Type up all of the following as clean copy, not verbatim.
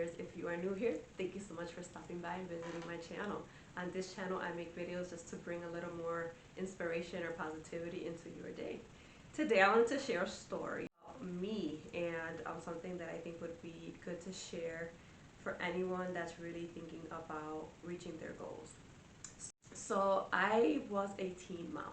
viewers. If you are new here, thank you so much for stopping by and visiting my channel. On this channel, I make videos just to bring a little more inspiration or positivity into your day. Today, I wanted to share a story about me and something that I think would be good to share for anyone that's really thinking about reaching their goals. So I was a teen mom.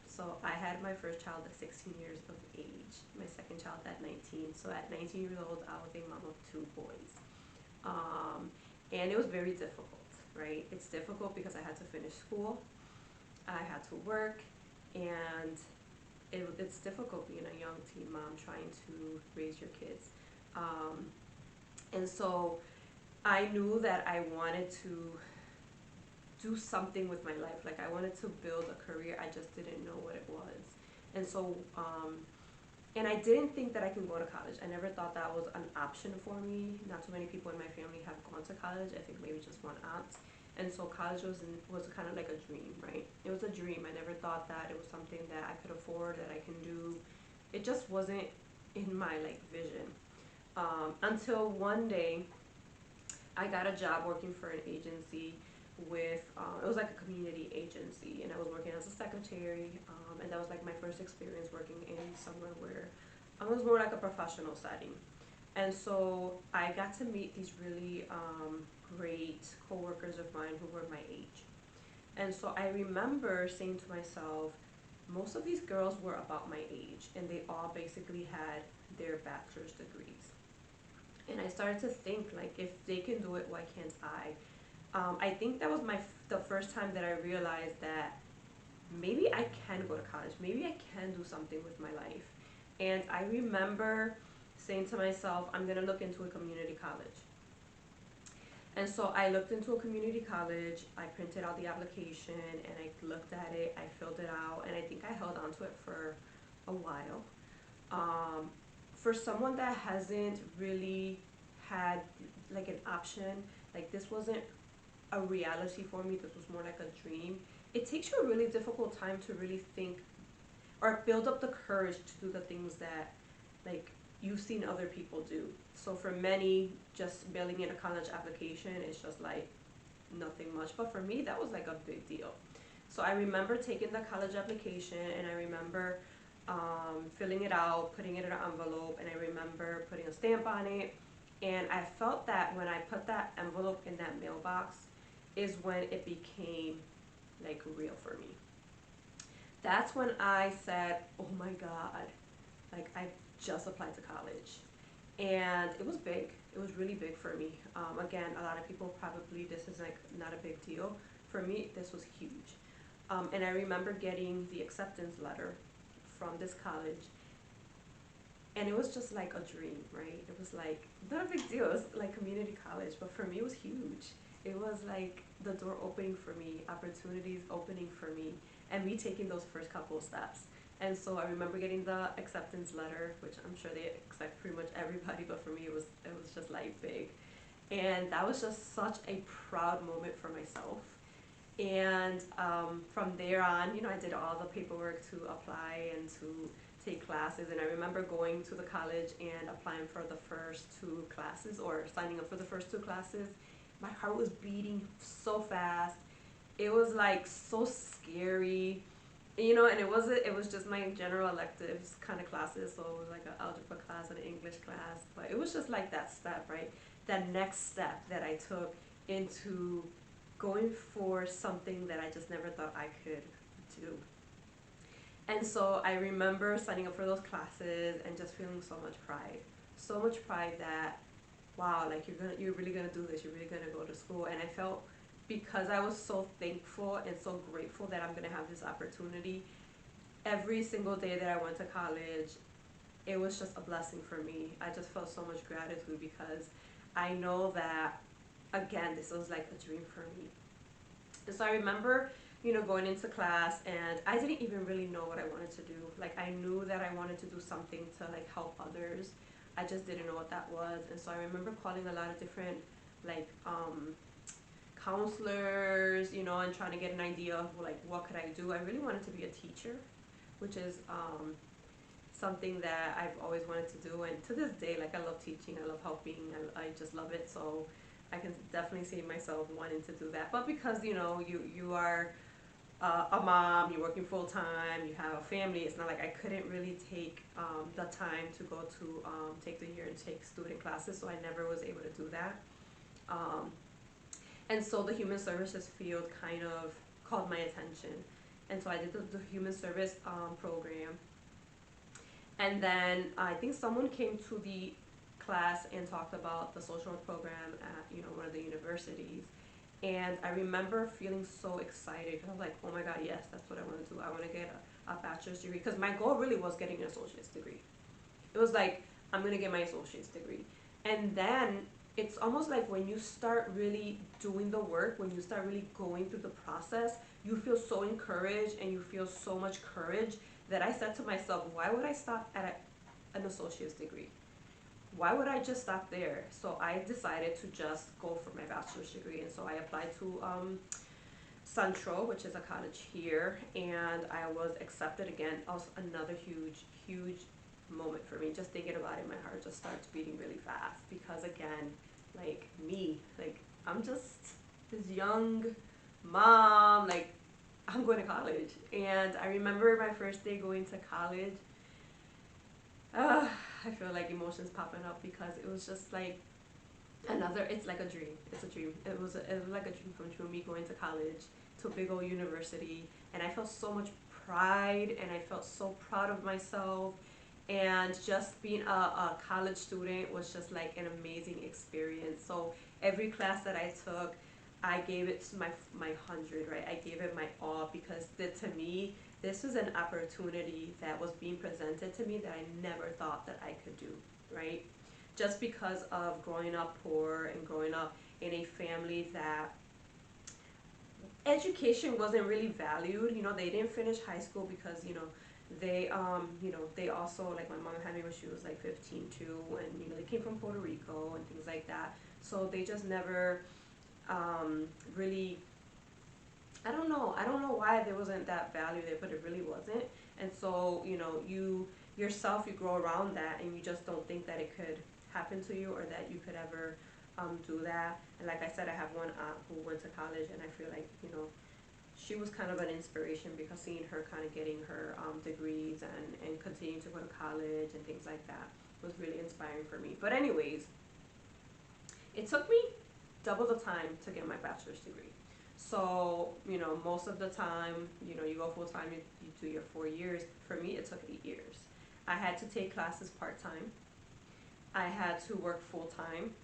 So I had my first child at 16 years of age, my second child at 19. So at 19 years old, I was a mom of two boys. And it was very difficult, right? It's difficult because I had to finish school, I had to work, and it's difficult being a young teen mom trying to raise your kids. And so I knew that I wanted to do something with my life. Like I wanted to build a career, I just didn't know what it was. And so and I didn't think that I can go to college. I never thought that was an option for me. Not too many people in my family have gone to college. I think maybe just one aunt. And so college was kind of like a dream, right? It was a dream. I never thought that it was something that I could afford, that I can do. It just wasn't in my like vision. Until one day I got a job working for an agency with, it was like a community agency, and I was working as a secretary, and that was like my first experience working in somewhere where it was more like a professional setting. And so I got to meet these really great coworkers of mine who were my age. And so I remember saying to myself, most of these girls were about my age, and they all basically had their bachelor's degrees. And I started to think, like, if they can do it, why can't I? I think that was the first time that I realized that maybe I can go to college. Maybe I can do something with my life. And I remember saying to myself, I'm going to look into a community college. And so I looked into a community college, I printed out the application, and I looked at it, I filled it out, and I think I held on to it for a while. For someone that hasn't really had like an option, like this wasn't a reality for me, this was more like a dream. It takes you a really difficult time to really think or build up the courage to do the things that like you've seen other people do. So for many, just filling in a college application is just like nothing much, but for me that was like a big deal. So I remember taking the college application, and I remember filling it out, putting it in an envelope, and I remember putting a stamp on it. And I felt that when I put that envelope in that mailbox is when it became like real for me. That's when I said, oh my God, like I just applied to college. And it was big. It was really big for me. Again, a lot of people probably, this is like not a big deal. For me, this was huge. And I remember getting the acceptance letter from this college, and it was just like a dream, right? It was like not a big deal. It was like community college, but for me it was huge. It was like the door opening for me, opportunities opening for me, and me taking those first couple of steps. And so I remember getting the acceptance letter, which I'm sure they accept pretty much everybody, but for me it was just like big. And that was just such a proud moment for myself. And from there on, you know, I did all the paperwork to apply and to take classes. And I remember going to the college and applying for the first two classes, or signing up for the first two classes. My heart was beating so fast. It was like so scary, you know, and it was just my general electives kind of classes. So it was like an algebra class and an English class, but it was just like that step, right? That next step that I took into going for something that I just never thought I could do. And so I remember signing up for those classes and just feeling so much pride. So much pride that, wow, like you're really gonna do this, you're really gonna go to school. And I felt, because I was so thankful and so grateful that I'm gonna have this opportunity, every single day that I went to college, it was just a blessing for me. I just felt so much gratitude because I know that, again, this was like a dream for me. And so I remember, you know, going into class, and I didn't even really know what I wanted to do. Like I knew that I wanted to do something to like help others. I just didn't know what that was. And so I remember calling a lot of different like counselors, you know, and trying to get an idea of like what could I do. I really wanted to be a teacher, which is something that I've always wanted to do, and to this day, like I love teaching, I love helping, I just love it. So I can definitely see myself wanting to do that. But because you are a mom, you're working full time, you have a family, it's not like I couldn't really take the time to go to take the year and take student classes, so I never was able to do that. Um, and so the human services field kind of called my attention. And so I did the human service program. And then I think someone came to the class and talked about the social work program at one of the universities. And I remember feeling so excited because I was like, oh my God, yes, that's what I want to do. I want to get a bachelor's degree, because my goal really was getting an associate's degree. It was like, I'm going to get my associate's degree. And then it's almost like when you start really doing the work, when you start really going through the process, you feel so encouraged and you feel so much courage that I said to myself, why would I stop at an associate's degree? Why would I just stop there? So I decided to just go for my bachelor's degree. And so I applied to Central, which is a college here, and I was accepted again. Also another huge, huge moment for me. Just thinking about it, my heart just starts beating really fast, because again, like me, like I'm just this young mom, like I'm going to college. And I remember my first day going to college. I feel like emotions popping up, because it was just like it's like a dream. It's a dream. It was like a dream come true, me going to college, to a big old university. And I felt so much pride, and I felt so proud of myself. And just being a college student was just like an amazing experience. So every class that I took, I gave it my 100, right? I gave it my all, because to me, this was an opportunity that was being presented to me that I never thought that I could do, right? Just because of growing up poor and growing up in a family that education wasn't really valued. They didn't finish high school because, they also, like my mom had me when she was like 15 too, and, they came from Puerto Rico and things like that. So they just never really, I don't know why there wasn't that value there, but it really wasn't. And so, you yourself, you grow around that, and you just don't think that it could happen to you, or that you could ever do that. And like I said, I have one aunt who went to college, and I feel like, she was kind of an inspiration, because seeing her kind of getting her degrees and continuing to go to college and things like that was really inspiring for me. But anyways, it took me double the time to get my bachelor's degree. So, most of the time, you go full time, you do your 4 years. For me, it took 8 years. I had to take classes part time. I had to work full time.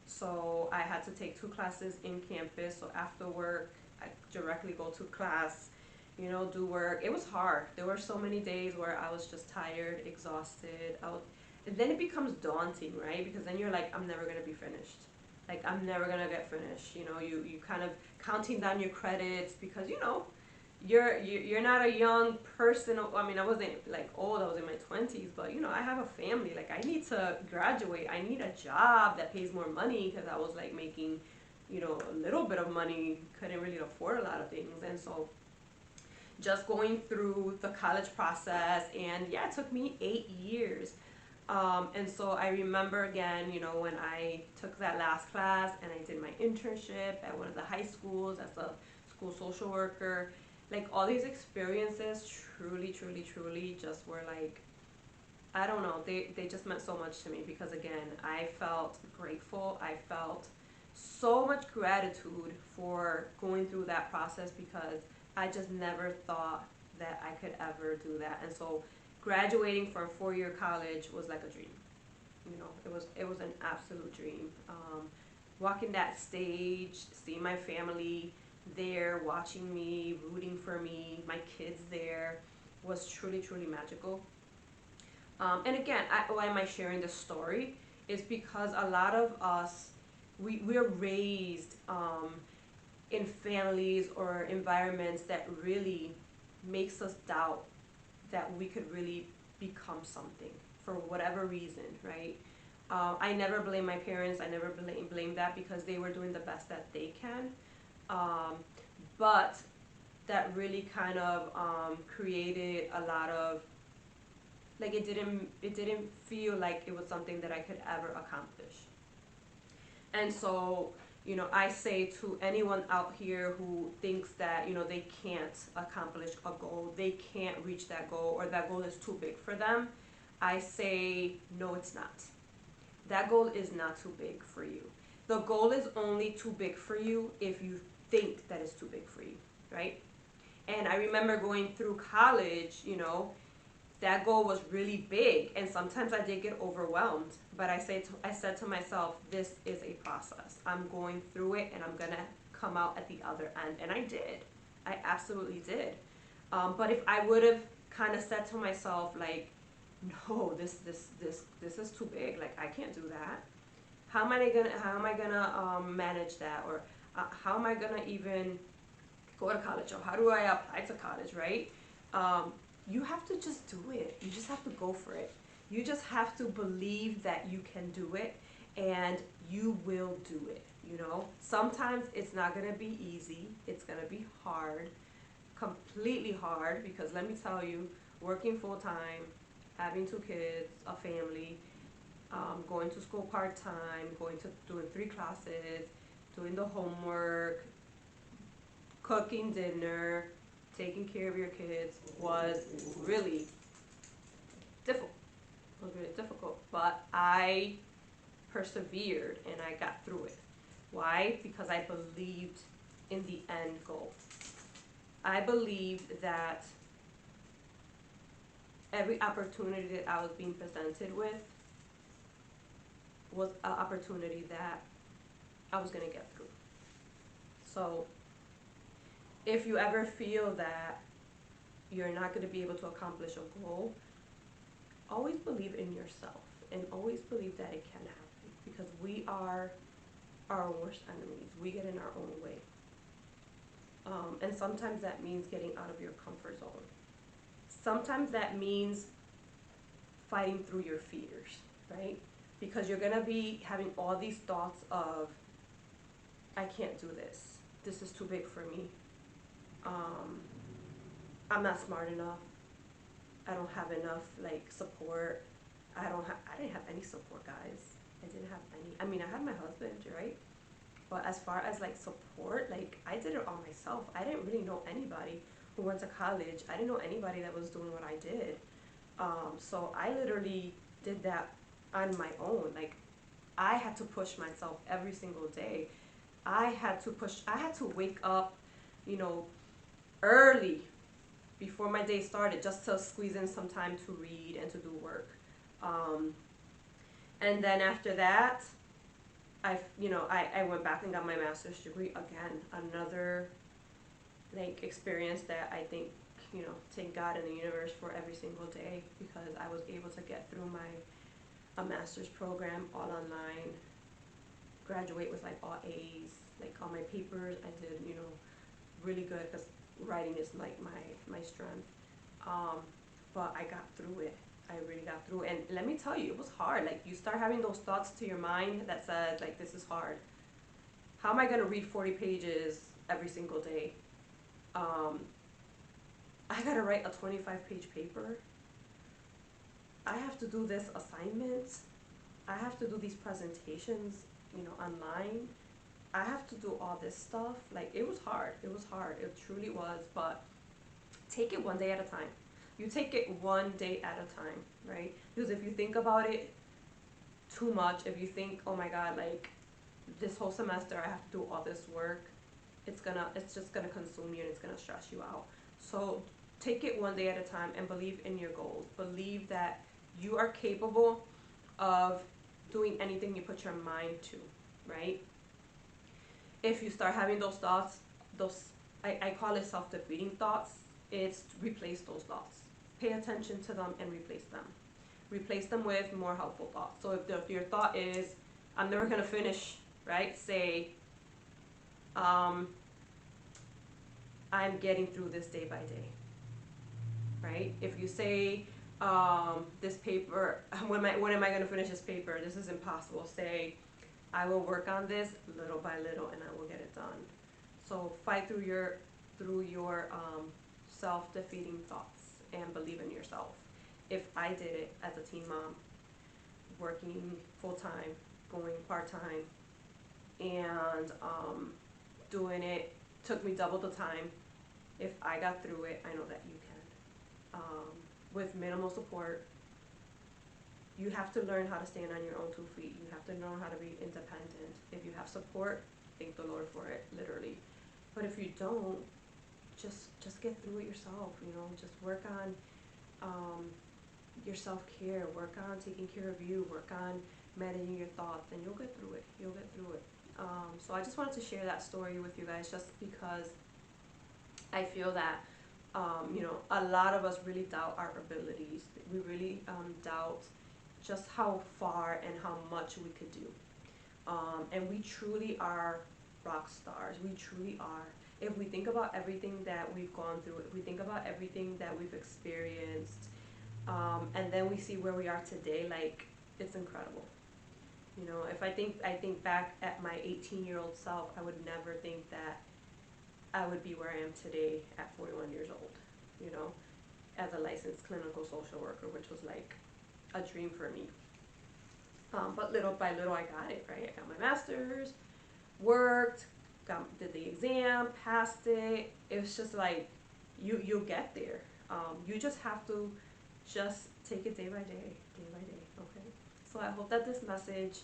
So I had to take 2 classes in campus. So after work, I directly go to class, do work. It was hard. There were so many days where I was just tired, exhausted. And then it becomes daunting, right? Because then you're like, I'm never gonna be finished. Like, I'm never gonna get finished. You kind of counting down your credits, because you're not a young person. I mean, I wasn't like old. I was in my 20s, but I have a family. Like, I need to graduate. I need a job that pays more money, because I was like making, a little bit of money, couldn't really afford a lot of things. And so just going through the college process, and yeah, it took me 8 years. And so I remember again, when I took that last class and I did my internship at one of the high schools as a school social worker, like all these experiences truly, truly, truly just were like, I don't know, they just meant so much to me, because again, I felt grateful. I felt so much gratitude for going through that process, because I just never thought that I could ever do that. And so graduating from 4-year college was like a dream. It was an absolute dream. Walking that stage, seeing my family there, watching me, rooting for me, my kids there, was truly, truly magical. And again, why am I sharing this story? Is because a lot of us, we're raised in families or environments that really makes us doubt that we could really become something for whatever reason, right? I never blame my parents. I never blame that, because they were doing the best that they can. Um, but that really kind of created a lot of Like it didn't feel like it was something that I could ever accomplish. And so, I say to anyone out here who thinks that, they can't accomplish a goal, they can't reach that goal, or that goal is too big for them, I say, no, it's not. That goal is not too big for you. The goal is only too big for you if you think that it's too big for you, right? And I remember going through college, that goal was really big, and sometimes I did get overwhelmed. But I said to myself, this is a process. I'm going through it, and I'm gonna come out at the other end, and I did. I absolutely did. But if I would have kind of said to myself, like, no, this is too big. Like, I can't do that. How am I gonna manage that, or how am I gonna even go to college, or how do I apply to college, right? You have to just do it. You just have to go for it. You just have to believe that you can do it, and you will do it. Sometimes it's not gonna be easy. It's gonna be hard, completely hard, because let me tell you, working full time, having 2 kids, a family, going to school part time, doing 3 classes, doing the homework, cooking dinner, taking care of your kids was really difficult. It was really difficult, but I persevered and I got through it. Why? Because I believed in the end goal. I believed that every opportunity that I was being presented with was an opportunity that I was going to get through. So if you ever feel that you're not going to be able to accomplish a goal, always believe in yourself and always believe that it can happen, because we are our worst enemies. We get in our own way. And sometimes that means getting out of your comfort zone. Sometimes that means fighting through your fears, right? Because you're going to be having all these thoughts of, I can't do this. This is too big for me. I'm not smart enough. I don't have enough support. I didn't have any support, guys. I didn't have any. I mean, I had my husband, right? But as far as support, I did it all myself. I didn't really know anybody who went to college. I didn't know anybody that was doing what I did. So I literally did that on my own. I had to push myself every single day. I had to wake up, early before my day started, just to squeeze in some time to read and to do work. And then after that, I went back and got my master's degree again. Another experience that I think, thank God in the universe for every single day, because I was able to get through a master's program all online, graduate with all A's, all my papers I did, really good, because writing is my strength. But I got through it. I really got through it. And let me tell you, it was hard. You start having those thoughts to your mind that says this is hard. How am I going to read 40 pages every single day? I got to write a 25-page paper. I have to do this assignment. I have to do these presentations, online. I have to do all this stuff. It was hard. It was hard. It truly was. But take it one day at a time. You take it one day at a time, right? Because if you think about it too much, if you think, oh my God, this whole semester I have to do all this work, it's just gonna consume you and it's gonna stress you out. So take it one day at a time and believe in your goals. Believe that you are capable of doing anything you put your mind to, right? If you start having those thoughts, I call it self-defeating thoughts, it's replace those thoughts. Pay attention to them and replace them. Replace them with more helpful thoughts. So if your thought is, I'm never gonna finish, right? Say, I'm getting through this day by day, right? If you say, this paper, when am I gonna finish this paper? This is impossible. Say, I will work on this little by little and I will get it done. So fight through your self-defeating thoughts and believe in yourself. if I did it as a teen mom, working full-time, going part-time, and doing it took me double the time. If I got through it, I know that you can. With minimal support, you have to learn how to stand on your own 2 feet. You have to know how to be independent. If you have support, thank the Lord for it, literally. But if you don't, just get through it yourself. Just work on your self-care, work on taking care of you, work on managing your thoughts, and you'll get through it. You'll get through it. So I just wanted to share that story with you guys, just because I feel that a lot of us really doubt our abilities. We really doubt just how far and how much we could do. And we truly are rock stars. We truly are. If we think about everything that we've gone through, if we think about everything that we've experienced, and then we see where we are today, like, it's incredible. If I think back at my 18-year-old self, I would never think that I would be where I am today at 41 years old, as a licensed clinical social worker, which was like a dream for me. But little by little, I got it, right? I got my master's, worked, did the exam, passed it. It was just like, you'll get there. You just have to just take it day by day, okay? So I hope that this message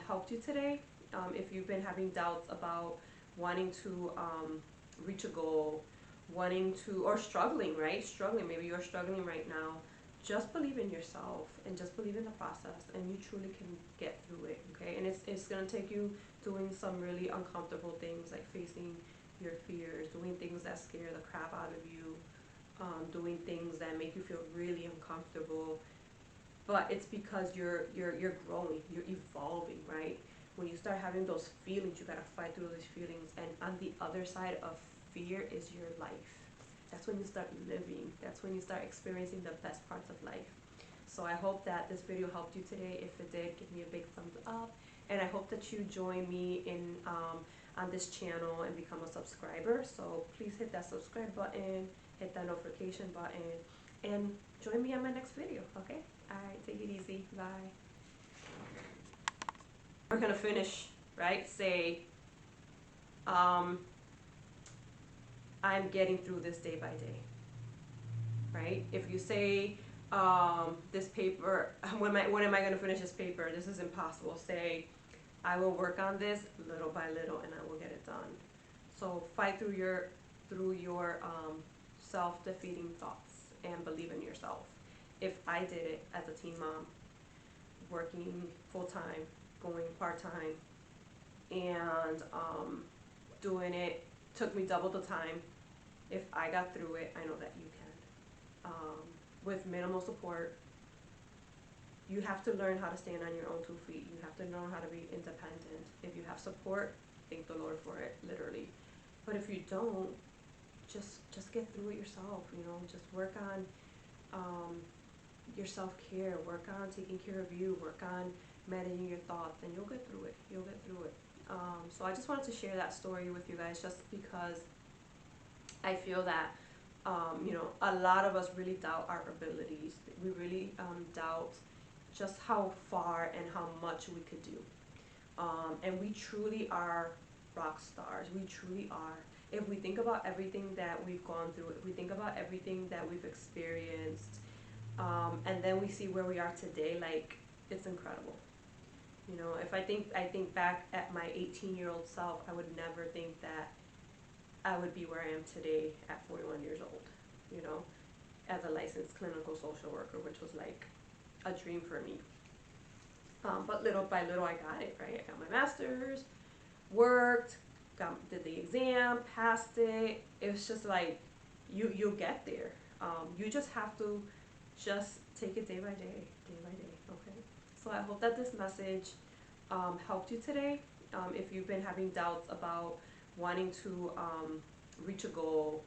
helped you today. If you've been having doubts about wanting to reach a goal, or struggling, right? Maybe you're struggling right now. Just believe in yourself and just believe in the process, and you truly can get through it, okay? And it's gonna take you doing some really uncomfortable things, like facing your fears, doing things that scare the crap out of you, doing things that make you feel really uncomfortable. But it's because you're growing, you're evolving, right? When you start having those feelings, you gotta fight through those feelings, and on the other side of fear is your life. That's when you start living. That's when you start experiencing the best parts of life. So I hope that this video helped you today. If it did, give me a big thumbs up. And I hope that you join me in on this channel and become a subscriber. So please hit that subscribe button, hit that notification button, and join me on my next video, okay? All right, take it easy. Bye. We're gonna finish, right? Say, I'm getting through this day by day, right? If you say, this paper, when am I going to finish this paper? This is impossible. Say, I will work on this little by little, and I will get it done. So fight through your self-defeating thoughts and believe in yourself. If I did it as a teen mom, working full-time, going part-time, and doing it took me double the time. If I got through it, I know that you can. With minimal support, you have to learn how to stand on your own 2 feet. You have to know how to be independent. If you have support, thank the Lord for it, literally. But if you don't, just get through it yourself. Just work on your self-care, work on taking care of you, work on managing your thoughts, and you'll get through it. You'll get through it. So I just wanted to share that story with you guys, just because I feel that a lot of us really doubt our abilities. We really doubt just how far and how much we could do. And we truly are rock stars. We truly are. If we think about everything that we've gone through, if we think about everything that we've experienced, and then we see where we are today, like, it's incredible. If I think back at my 18-year-old self, I would never think that I would be where I am today at 41 years old, as a licensed clinical social worker, which was like a dream for me. But little by little, I got it, right? I got my master's, worked, did the exam, passed it. It was just like, you'll get there. You just have to just take it day by day, okay? So I hope that this message helped you today. If you've been having doubts about wanting to reach a goal,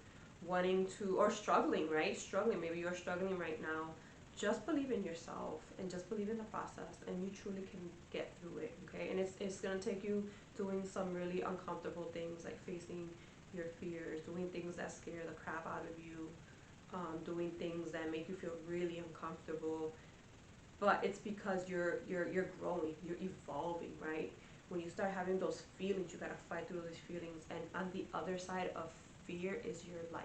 or struggling, right? Maybe you're struggling right now. Just believe in yourself and just believe in the process, and you truly can get through it, okay? And it's gonna take you doing some really uncomfortable things, like facing your fears, doing things that scare the crap out of you, doing things that make you feel really uncomfortable, but it's because you're growing, you're evolving, right? When you start having those feelings, you gotta fight through those feelings, and on the other side of fear is your life.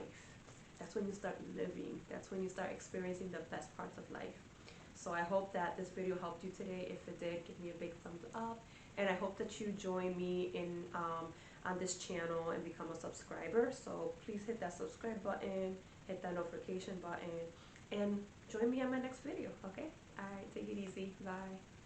That's when you start living. That's when you start experiencing the best parts of life. So I hope that this video helped you today. If it did, give me a big thumbs up, and I hope that you join me in on this channel and become a subscriber. So please hit that subscribe button, hit that notification button, and join me on my next video. Okay? All right, take it easy. Bye.